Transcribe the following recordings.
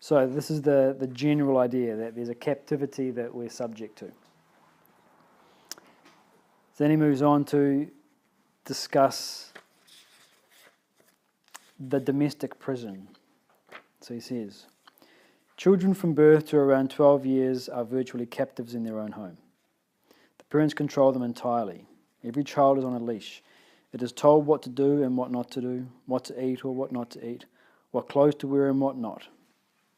So this is the general idea, that there's a captivity that we're subject to. Then he moves on to discuss the domestic prison. So he says, children from birth to around 12 years are virtually captives in their own home. The parents control them entirely. Every child is on a leash. It is told what to do and what not to do, what to eat or what not to eat, what clothes to wear and what not.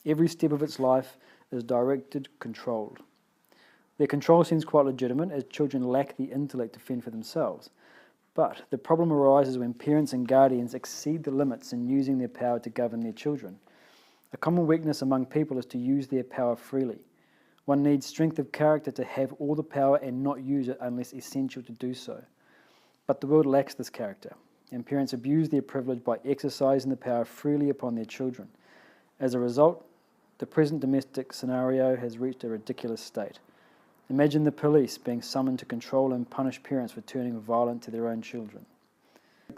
Every step of its life is directed, controlled. Their control seems quite legitimate, as children lack the intellect to fend for themselves. But the problem arises when parents and guardians exceed the limits in using their power to govern their children. A common weakness among people is to use their power freely. One needs strength of character to have all the power and not use it unless essential to do so. But the world lacks this character, and parents abuse their privilege by exercising the power freely upon their children. As a result, the present domestic scenario has reached a ridiculous state. Imagine the police being summoned to control and punish parents for turning violent to their own children.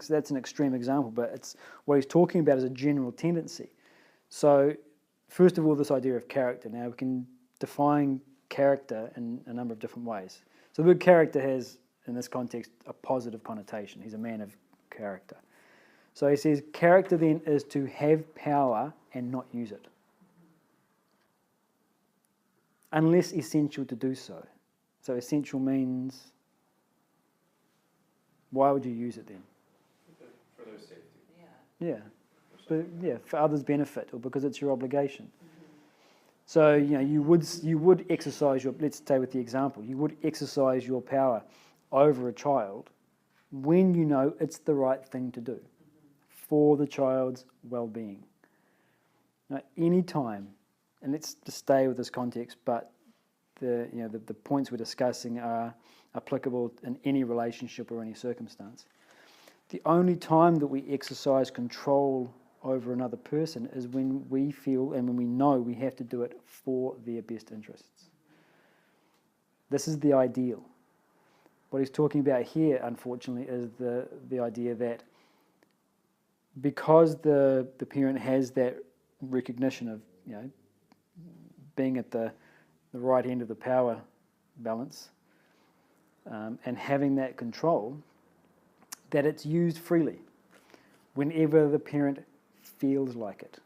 So that's an extreme example, but it's what he's talking about is a general tendency. So, first of all, this idea of character. Now, we can define character in a number of different ways. So the word character has, in this context, a positive connotation. He's a man of character. So he says, character then is to have power and not use it, unless essential to do so. So essential means, why would you use it then? For their safety. Yeah. But yeah, for others' benefit, or because it's your obligation. So you would exercise your. Let's stay with the example. You would exercise your power over a child when you know it's the right thing to do for the child's well-being. Now, any time, and let's just stay with this context, but the points we're discussing are applicable in any relationship or any circumstance. The only time that we exercise control over another person is when we feel and when we know we have to do it for their best interests. This is the ideal. What he's talking about here, unfortunately, is the idea that because the parent has that recognition of being at the right end of the power balance and having that control, that it's used freely whenever the parent feels like it.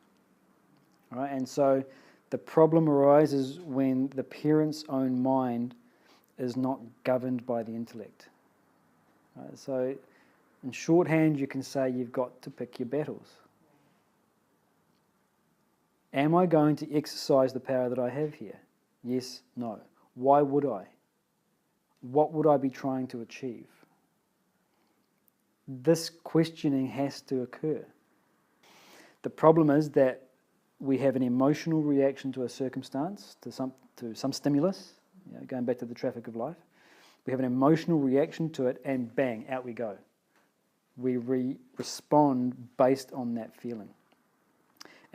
All right? And so the problem arises when the parent's own mind is not governed by the intellect. Right? So in shorthand, you can say you've got to pick your battles. Am I going to exercise the power that I have here? Yes, no. Why would I? What would I be trying to achieve? This questioning has to occur. The problem is that we have an emotional reaction to a circumstance, to some stimulus, going back to the traffic of life. We have an emotional reaction to it, and bang, out we go. We respond based on that feeling.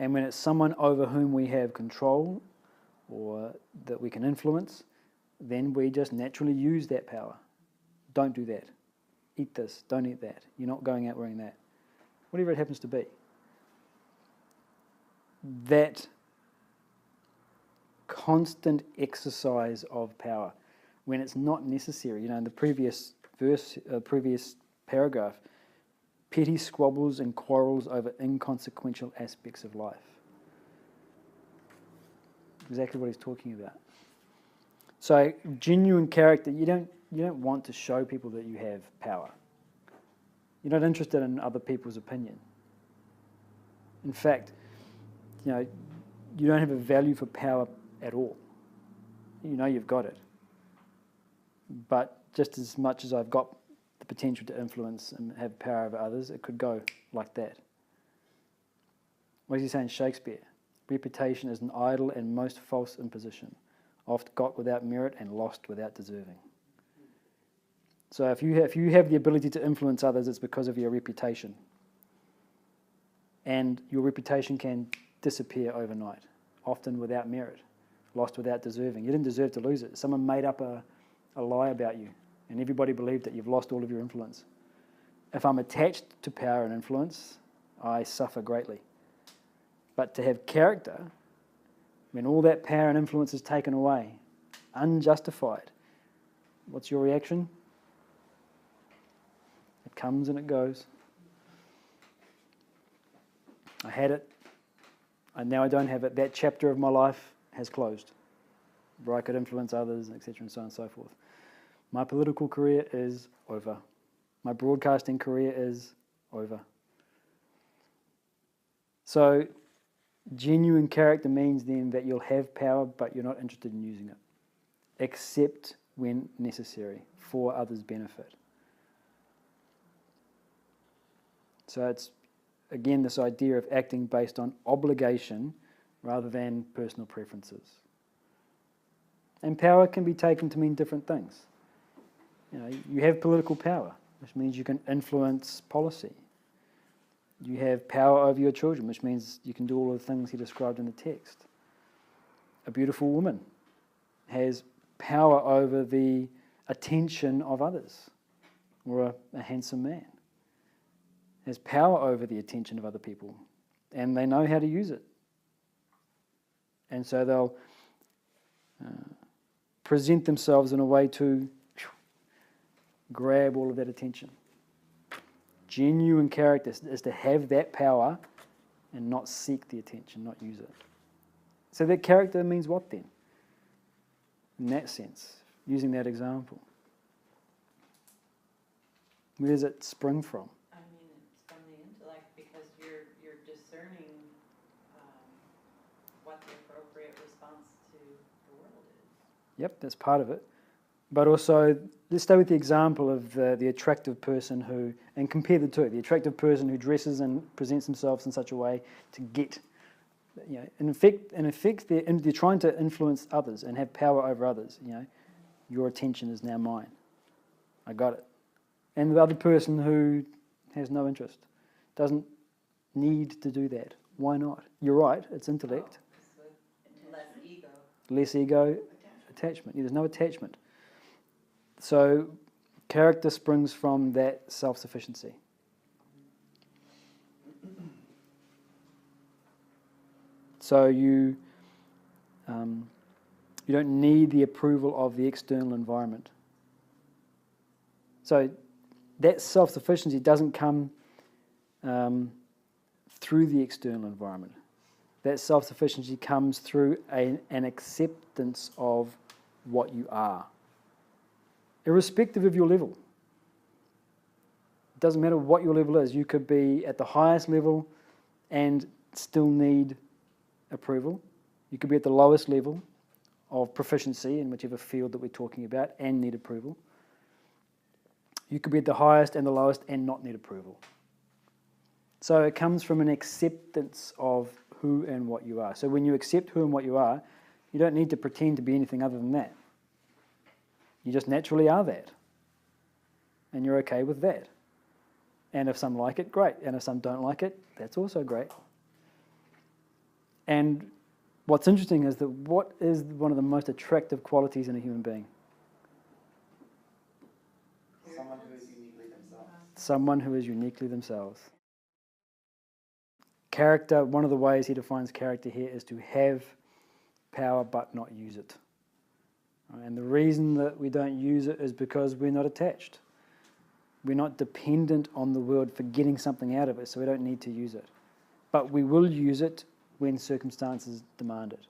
And when it's someone over whom we have control or that we can influence, then we just naturally use that power. Don't do that. Eat this, don't eat that. You're not going out wearing that. Whatever it happens to be. That constant exercise of power, when it's not necessary. In the previous paragraph, petty squabbles and quarrels over inconsequential aspects of life. Exactly what he's talking about. So genuine character, you don't want to show people that you have power. You're not interested in other people's opinion. In fact, you don't have a value for power at all. You know you've got it. But just as much as I've got the potential to influence and have power over others, it could go like that. What does he say in Shakespeare? Reputation is an idle and most false imposition, oft got without merit and lost without deserving. So if you have the ability to influence others, it's because of your reputation. And your reputation can disappear overnight, often without merit, lost without deserving. You didn't deserve to lose it. Someone made up a lie about you, and everybody believed that you've lost all of your influence. If I'm attached to power and influence, I suffer greatly. But to have character When all that power and influence is taken away, unjustified, what's your reaction? It comes and it goes. I had it, and now I don't have it. That chapter of my life has closed, where I could influence others, etc., and so on and so forth. My political career is over. My broadcasting career is over. So, genuine character means then that you'll have power, but you're not interested in using it, except when necessary for others' benefit. So it's, again, this idea of acting based on obligation rather than personal preferences. And power can be taken to mean different things. You have political power, which means you can influence policy. You have power over your children, which means you can do all of the things he described in the text. A beautiful woman has power over the attention of others, or a handsome man has power over the attention of other people, and they know how to use it. And so they'll present themselves in a way to grab all of that attention. Genuine character is to have that power and not seek the attention, not use it. So that character means what then? In that sense, using that example. Where does it spring from? It's from the intellect, because you're discerning what the appropriate response to the world is. Yep, that's part of it. But also, let's stay with the example of the attractive person who, and compare the two. The attractive person who dresses and presents themselves in such a way to get, in effect, they're trying to influence others and have power over others. Your attention is now mine. I got it. And the other person who has no interest, doesn't need to do that. Why not? You're right, it's intellect. So less ego. Less ego, attachment. There's no attachment. So character springs from that self-sufficiency. So you don't need the approval of the external environment. So that self-sufficiency doesn't come through the external environment. That self-sufficiency comes through an acceptance of what you are, irrespective of your level. It doesn't matter what your level is. You could be at the highest level and still need approval. You could be at the lowest level of proficiency in whichever field that we're talking about and need approval. You could be at the highest and the lowest and not need approval. So it comes from an acceptance of who and what you are. So when you accept who and what you are, you don't need to pretend to be anything other than that. You just naturally are that. And you're okay with that. And if some like it, great. And if some don't like it, that's also great. And what's interesting is that what is one of the most attractive qualities in a human being? Someone who is uniquely themselves. Someone who is uniquely themselves. Character, one of the ways he defines character here is to have power but not use it. And the reason that we don't use it is because we're not attached. We're not dependent on the world for getting something out of it, so we don't need to use it. But we will use it when circumstances demand it.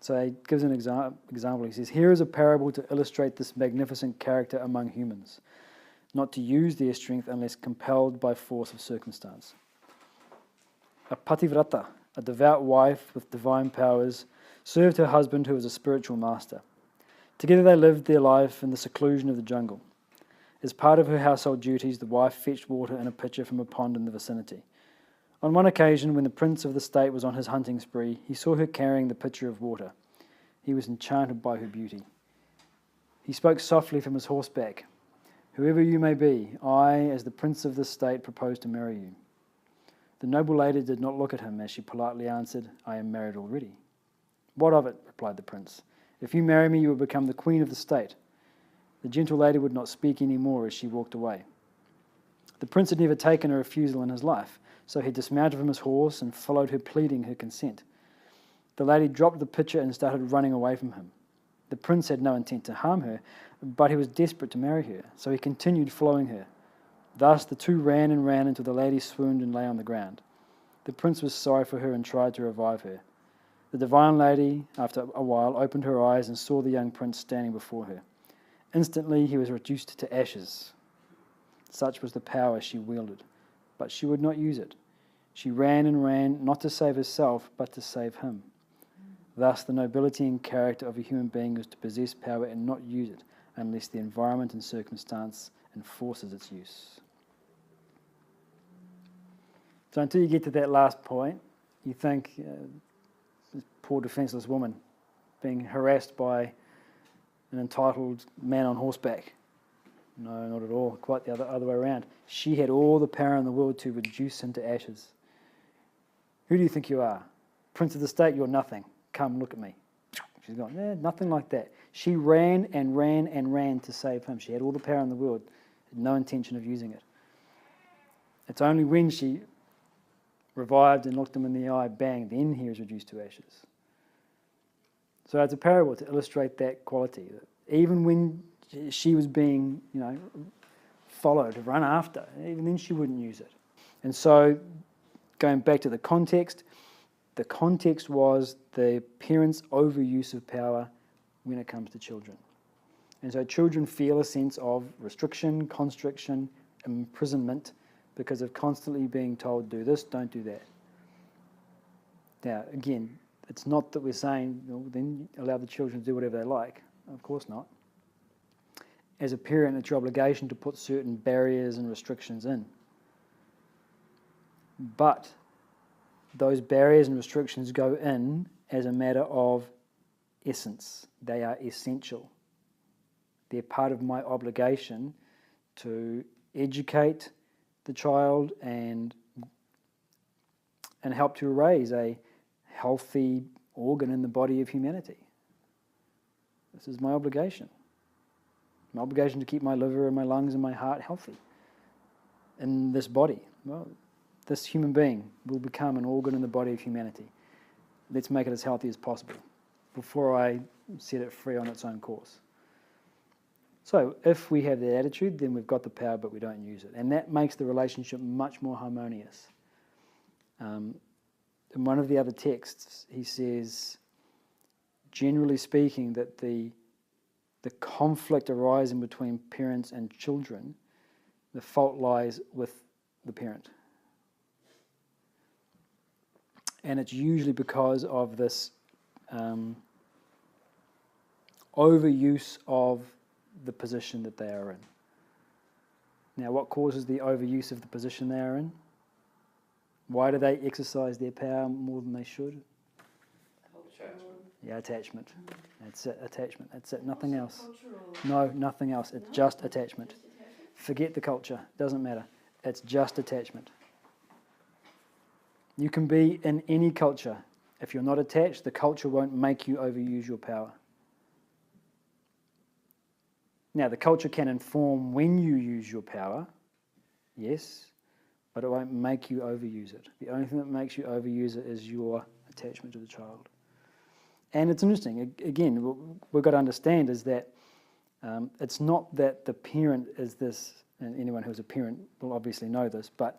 So he gives an example. He says, here is a parable to illustrate this magnificent character among humans, not to use their strength unless compelled by force of circumstance. A Parthasarathy, a devout wife with divine powers, served her husband who was a spiritual master. Together they lived their life in the seclusion of the jungle. As part of her household duties, the wife fetched water in a pitcher from a pond in the vicinity. On one occasion, when the prince of the state was on his hunting spree, he saw her carrying the pitcher of water. He was enchanted by her beauty. He spoke softly from his horseback, "Whoever you may be, I, as the prince of this state, propose to marry you." The noble lady did not look at him as she politely answered, "I am married already." "What of it?" replied the prince. "If you marry me, you will become the queen of the state." The gentle lady would not speak any more as she walked away. The prince had never taken a refusal in his life, so he dismounted from his horse and followed her, pleading her consent. The lady dropped the pitcher and started running away from him. The prince had no intent to harm her, but he was desperate to marry her, so he continued following her. Thus the two ran and ran until the lady swooned and lay on the ground. The prince was sorry for her and tried to revive her. The divine lady, after a while, opened her eyes and saw the young prince standing before her. Instantly he was reduced to ashes. Such was the power she wielded, but she would not use it. She ran and ran, not to save herself, but to save him. Thus, the nobility and character of a human being is to possess power and not use it, unless the environment and circumstance enforces its use. So until you get to that last point, you think, this poor defenseless woman being harassed by an entitled man on horseback. No, not at all. Quite the other way around. She had all the power in the world to reduce him to ashes. Who do you think you are? Prince of the state, you're nothing. Come, look at me. She's gone, nothing like that. She ran and ran and ran to save him. She had all the power in the world, had no intention of using it. It's only when she revived and looked him in the eye, bang, then he was reduced to ashes. So it's a parable to illustrate that quality. Even when she was being, followed, run after, even then she wouldn't use it. And so, going back to the context was the parents' overuse of power when it comes to children. And so children feel a sense of restriction, constriction, imprisonment because of constantly being told, do this, don't do that. Now, again, it's not that we're saying, then allow the children to do whatever they like. Of course not. As a parent, it's your obligation to put certain barriers and restrictions in. But those barriers and restrictions go in as a matter of essence. They are essential. They're part of my obligation to educate the child and help to raise a healthy organ in the body of humanity. This is my obligation. My obligation to keep my liver and my lungs and my heart healthy in this body. Well, this human being will become an organ in the body of humanity. Let's make it as healthy as possible before I set it free on its own course. So if we have that attitude, then we've got the power, but we don't use it. And that makes the relationship much more harmonious. In one of the other texts, he says, generally speaking, that the conflict arising between parents and children, the fault lies with the parent. And it's usually because of this overuse of the position that they are in. Now, what causes the overuse of the position they are in? Why do they exercise their power more than they should? Attachment. Yeah, attachment. That's it, attachment. That's it, nothing else. No, nothing else. It's just attachment. Forget the culture. Doesn't matter. It's just attachment. You can be in any culture. If you're not attached, the culture won't make you overuse your power. Now, the culture can inform when you use your power, yes, but it won't make you overuse it. The only thing that makes you overuse it is your attachment to the child. And it's interesting, again, what we've got to understand is that it's not that the parent is this, and anyone who's a parent will obviously know this, but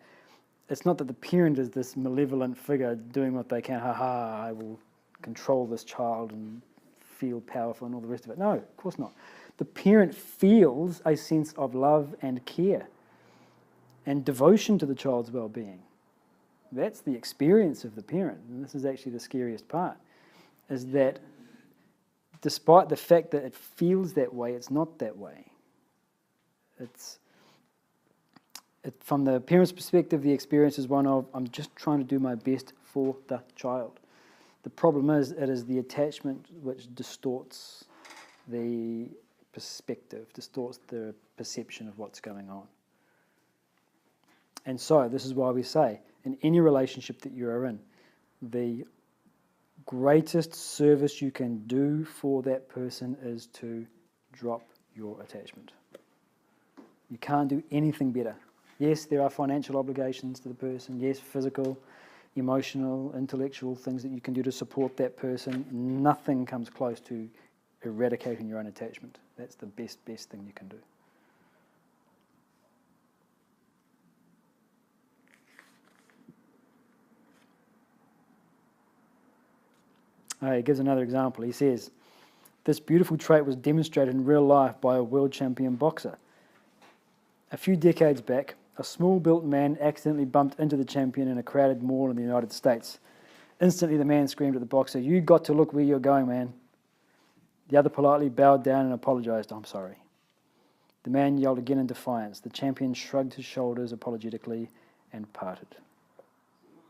it's not that the parent is this malevolent figure doing what they can, I will control this child and feel powerful and all the rest of it. No, of course not. The parent feels a sense of love and care and devotion to the child's well-being. That's the experience of the parent, and this is actually the scariest part, is that despite the fact that it feels that way, it's not that way. From the parent's perspective, the experience is one of, I'm just trying to do my best for the child. The problem is, it is the attachment which distorts the perspective, distorts the perception of what's going on. And so, this is why we say, in any relationship that you are in, the greatest service you can do for that person is to drop your attachment. You can't do anything better. Yes, there are financial obligations to the person. Yes, physical. emotional, intellectual things that you can do to support that person, nothing comes close to eradicating your own attachment. That's the best thing you can do. He gives another example. He says, this beautiful trait was demonstrated in real life by a world champion boxer. A few decades back, a small-built man accidentally bumped into the champion in a crowded mall in the United States. Instantly, the man screamed at the boxer, "You got to look where you're going, man." The other politely bowed down and apologized. "I'm sorry." The man yelled again in defiance. The champion shrugged his shoulders apologetically and parted.